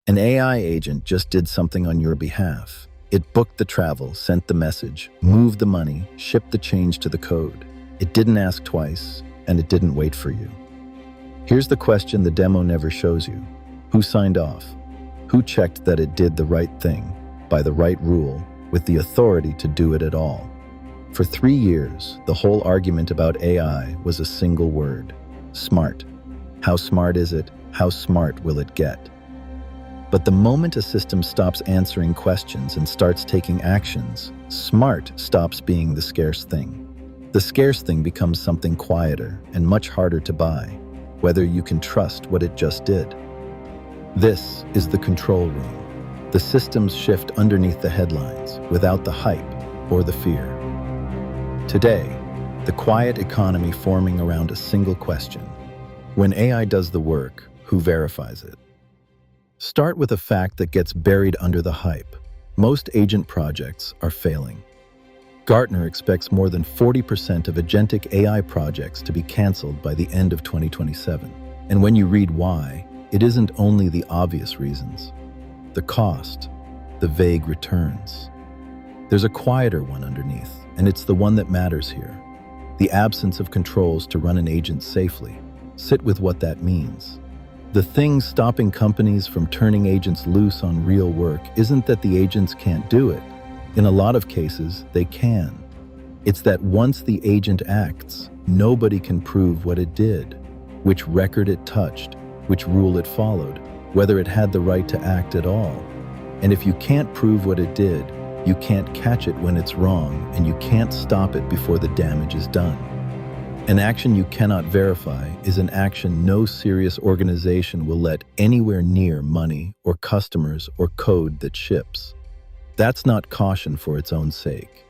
An AI agent just did something on your behalf. It booked the travel, sent the message, moved the money, shipped the change to the code. It didn't ask twice, and it didn't wait for you. Here's the question the demo never shows you. Who signed off? Who checked that it did the right thing, by the right rule, with the authority to do it at all? For 3 years, the whole argument about AI was a single word: smart. How smart is it? How smart will it get? But the moment a system stops answering questions and starts taking actions, smart stops being the scarce thing. The scarce thing becomes something quieter and much harder to buy, whether you can trust what it just did. This is the control room. The systems shift underneath the headlines, without the hype or the fear. Today, the quiet economy forming around a single question: when AI does the work, who verifies it? Start with a fact that gets buried under the hype. Most agent projects are failing. Gartner expects more than 40% of agentic AI projects to be canceled by the end of 2027. And when you read why, it isn't only the obvious reasons. The cost, the vague returns. There's a quieter one underneath, and it's the one that matters here. The absence of controls to run an agent safely. Sit with what that means. The thing stopping companies from turning agents loose on real work isn't that the agents can't do it. In a lot of cases, they can. It's that once the agent acts, nobody can prove what it did, which record it touched, which rule it followed, whether it had the right to act at all. And if you can't prove what it did, you can't catch it when it's wrong, and you can't stop it before the damage is done. An action you cannot verify is an action no serious organization will let anywhere near money or customers or code that ships. That's not caution for its own sake.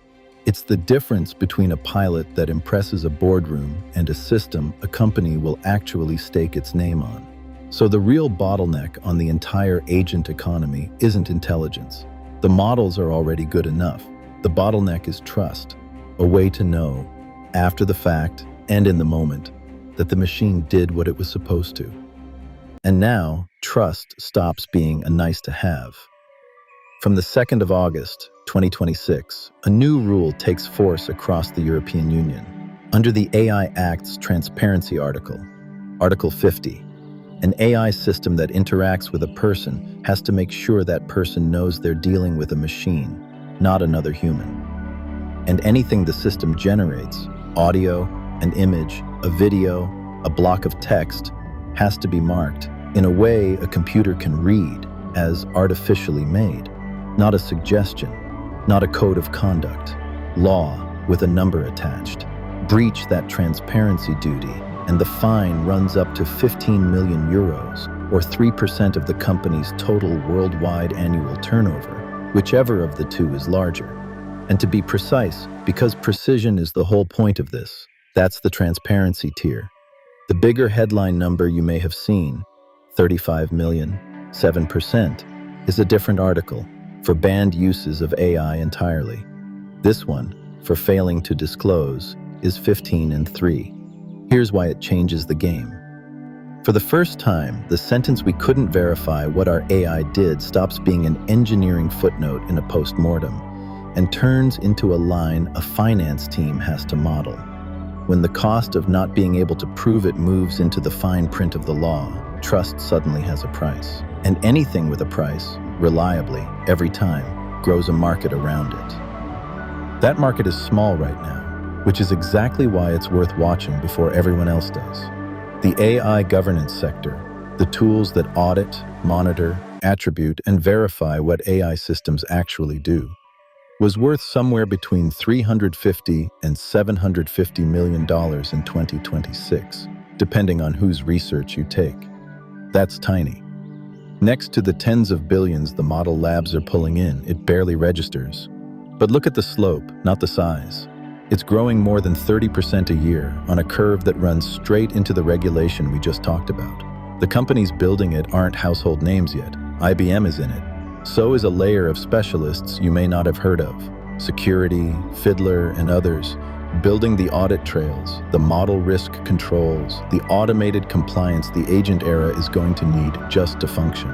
It's the difference between a pilot that impresses a boardroom and a system a company will actually stake its name on. So the real bottleneck on the entire agent economy isn't intelligence. The models are already good enough. The bottleneck is trust, a way to know, after the fact and in the moment, that the machine did what it was supposed to. And now, trust stops being a nice-to-have. From the 2nd of August, 2026, a new rule takes force across the European Union. Under the AI Act's Transparency Article, Article 50, an AI system that interacts with a person has to make sure that person knows they're dealing with a machine, not another human. And anything the system generates, audio, an image, a video, a block of text, has to be marked in a way a computer can read as artificially made, not a suggestion, not a code of conduct, law with a number attached. Breach that transparency duty, and the fine runs up to 15 million euros, or 3% of the company's total worldwide annual turnover, whichever of the two is larger. And to be precise, because precision is the whole point of this, that's the transparency tier. The bigger headline number you may have seen, 35 million, 7%, is a different article, for banned uses of AI entirely. This one, for failing to disclose, is 15 and 3. Here's why it changes the game. For the first time, the sentence "we couldn't verify what our AI did" stops being an engineering footnote in a post-mortem and turns into a line a finance team has to model. When the cost of not being able to prove it moves into the fine print of the law, trust suddenly has a price. And anything with a price, reliably, every time, grows a market around it. That market is small right now, which is exactly why it's worth watching before everyone else does. The AI governance sector, the tools that audit, monitor, attribute, and verify what AI systems actually do, was worth somewhere between $350 and $750 million in 2026, depending on whose research you take. That's tiny. Next to the tens of billions the model labs are pulling in, it barely registers. But look at the slope, not the size. It's growing more than 30% a year on a curve that runs straight into the regulation we just talked about. The companies building it aren't household names yet. IBM is in it. So is a layer of specialists you may not have heard of. Security, Fiddler, and others, building the audit trails, the model risk controls, the automated compliance the agent era is going to need just to function.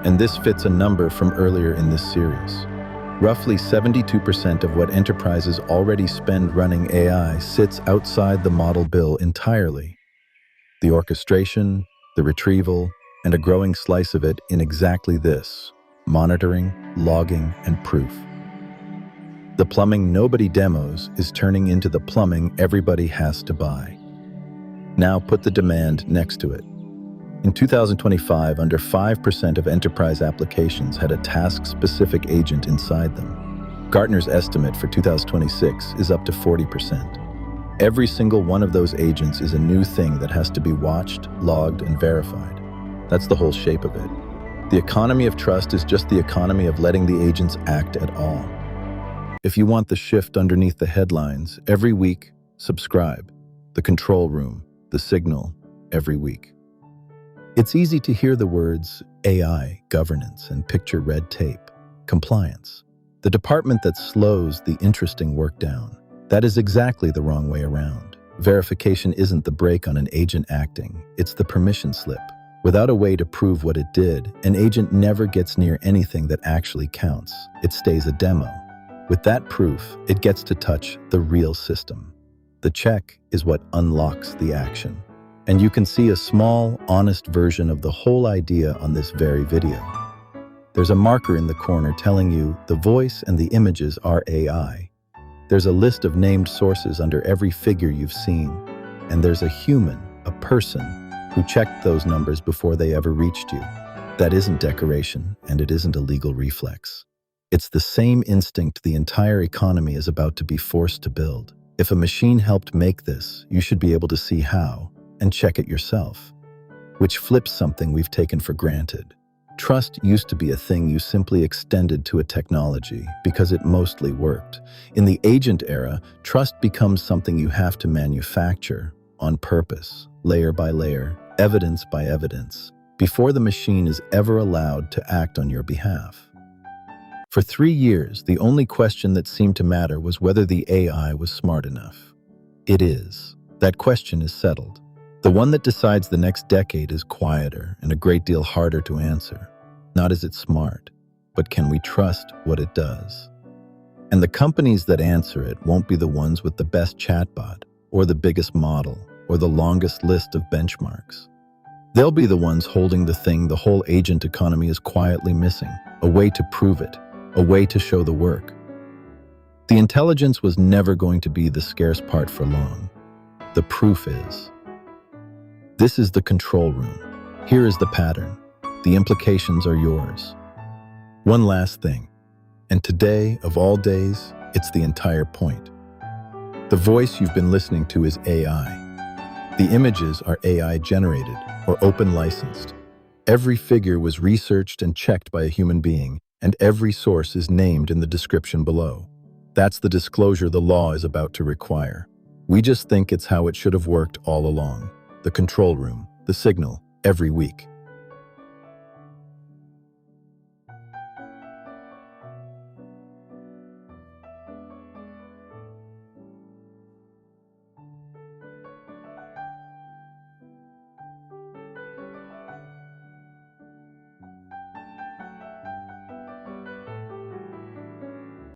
And this fits a number from earlier in this series. Roughly 72% of what enterprises already spend running AI sits outside the model bill entirely. The orchestration, the retrieval, and a growing slice of it in exactly this: monitoring, logging, and proof. The plumbing nobody demos is turning into the plumbing everybody has to buy. Now put the demand next to it. In 2025, under 5% of enterprise applications had a task-specific agent inside them. Gartner's estimate for 2026 is up to 40%. Every single one of those agents is a new thing that has to be watched, logged, and verified. That's the whole shape of it. The economy of trust is just the economy of letting the agents act at all. If you want the shift underneath the headlines, every week, subscribe. The Control Room, The Signal, every week. It's easy to hear the words AI, governance, and picture red tape, compliance. The department that slows the interesting work down. That is exactly the wrong way around. Verification isn't the brake on an agent acting, it's the permission slip. Without a way to prove what it did, an agent never gets near anything that actually counts. It stays a demo. With that proof, it gets to touch the real system. The check is what unlocks the action. And you can see a small, honest version of the whole idea on this very video. There's a marker in the corner telling you the voice and the images are AI. There's a list of named sources under every figure you've seen. And there's a human, a person, who checked those numbers before they ever reached you. That isn't decoration, and it isn't a legal reflex. It's the same instinct the entire economy is about to be forced to build. If a machine helped make this, you should be able to see how, and check it yourself. Which flips something we've taken for granted. Trust used to be a thing you simply extended to a technology because it mostly worked. In the agent era, trust becomes something you have to manufacture on purpose, layer by layer, evidence by evidence, before the machine is ever allowed to act on your behalf. For 3 years, the only question that seemed to matter was whether the AI was smart enough. It is. That question is settled. The one that decides the next decade is quieter and a great deal harder to answer. Not is it smart, but can we trust what it does? And the companies that answer it won't be the ones with the best chatbot, or the biggest model, or the longest list of benchmarks. They'll be the ones holding the thing the whole agent economy is quietly missing, a way to prove it, a way to show the work. The intelligence was never going to be the scarce part for long. The proof is. This is the control room. Here is the pattern. The implications are yours. One last thing, and today, of all days, it's the entire point. The voice you've been listening to is AI. The images are AI generated or open licensed. Every figure was researched and checked by a human being, and every source is named in the description below. That's the disclosure the law is about to require. We just think it's how it should have worked all along. The control room, the signal, every week.